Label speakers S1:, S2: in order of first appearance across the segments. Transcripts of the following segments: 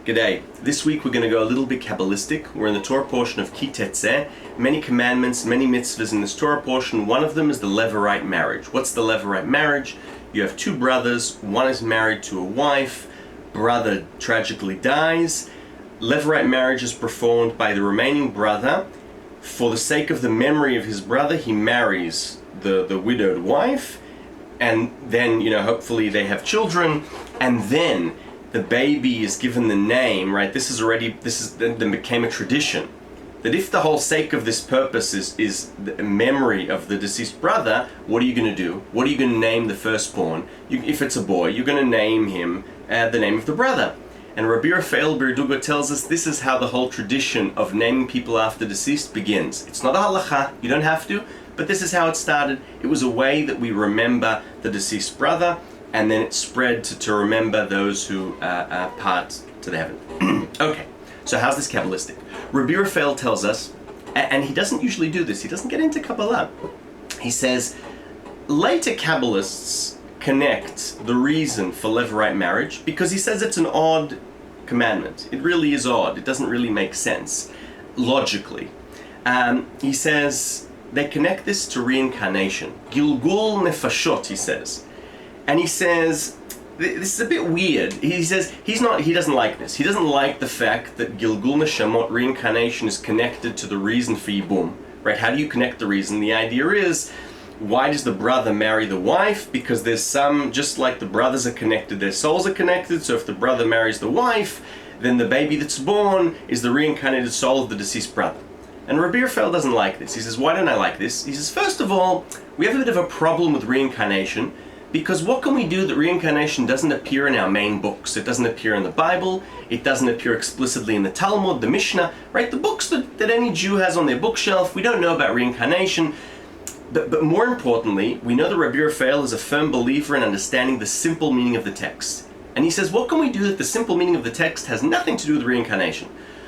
S1: G'day. This week we're going to go a little bit Kabbalistic. We're in the Torah portion of Teze. Many commandments, many mitzvahs in this Torah portion. One of them is the Levirate marriage. What's the Levirate marriage? You have two brothers. One is married to a wife. Brother tragically dies. Levirate marriage is performed by the remaining brother. For the sake of the memory of his brother, he marries the widowed wife. And then, hopefully they have children. And then the baby is given the name, right? This then became a tradition. That if the whole sake of this purpose is the memory of the deceased brother, what are you going to do? What are you going to name the firstborn? If it's a boy, you're going to name him the name of the brother. And Rabbi Raphael Birdugo tells us this is how the whole tradition of naming people after deceased begins. It's not a halacha, you don't have to, but this is how it started. It was a way that we remember the deceased brother, and then it spread to remember those who part to the heaven. Okay, so how's this Kabbalistic? Rabbi Raphael tells us, and he doesn't usually do this, he doesn't get into Kabbalah. He says, later Kabbalists connect the reason for Levirate marriage because he says it's an odd commandment. It really is odd. It doesn't really make sense logically. He says they connect this to reincarnation. Gilgul nefashot, he says. And he says, this is a bit weird. He says he doesn't like this. He doesn't like the fact that Gilgul Neshamot, reincarnation, is connected to the reason for Yibum. Right? How do you connect the reason? The idea is, why does the brother marry the wife? Because there's just like the brothers are connected, their souls are connected. So if the brother marries the wife, then the baby that's born is the reincarnated soul of the deceased brother. And Rabbi Raphael doesn't like this. He says, why don't I like this? He says, first of all, we have a bit of a problem with reincarnation. Because what can we do that reincarnation doesn't appear in our main books? It doesn't appear in the Bible, it doesn't appear explicitly in the Talmud, the Mishnah, right? The books that any Jew has on their bookshelf. We don't know about reincarnation. But more importantly, we know that Rabbi Raphael is a firm believer in understanding the simple meaning of the text. And he says, what can we do that the simple meaning of the text has nothing to do with reincarnation?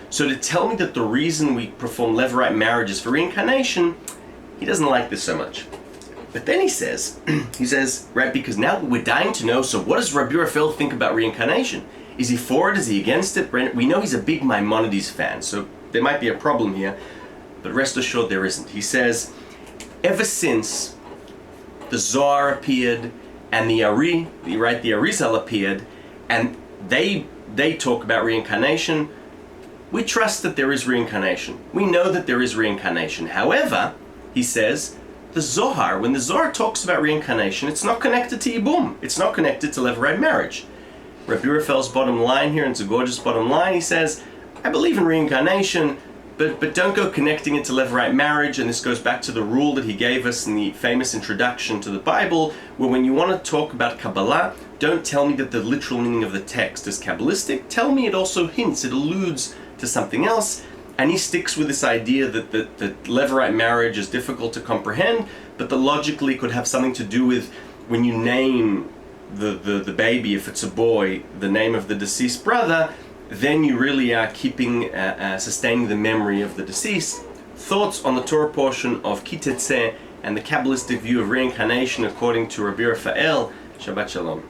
S1: So to tell me that the reason we perform Levirate marriage is for reincarnation, he doesn't like this so much. But then he says, right, because now we're dying to know, so what does Rabbi Raphael think about reincarnation? Is he for it? Is he against it? We know he's a big Maimonides fan, so there might be a problem here, but rest assured there isn't. He says, ever since the Zohar appeared and the Arizal appeared, and they talk about reincarnation, we trust that there is reincarnation. We know that there is reincarnation. However, he says, the Zohar, when the Zohar talks about reincarnation, it's not connected to Yibum. It's not connected to Levirate marriage. Rabbi Raphael's bottom line here, and it's a gorgeous bottom line, he says, I believe in reincarnation, but don't go connecting it to Levirate marriage. And this goes back to the rule that he gave us in the famous introduction to the Bible, where when you want to talk about Kabbalah, don't tell me that the literal meaning of the text is Kabbalistic. Tell me it also hints, it alludes to something else. And he sticks with this idea that the Levirate marriage is difficult to comprehend, but that logically could have something to do with when you name the baby, if it's a boy, the name of the deceased brother, then you really are sustaining the memory of the deceased. Thoughts on the Torah portion of Teze and the Kabbalistic view of reincarnation according to Rabbi Raphael. Shabbat Shalom.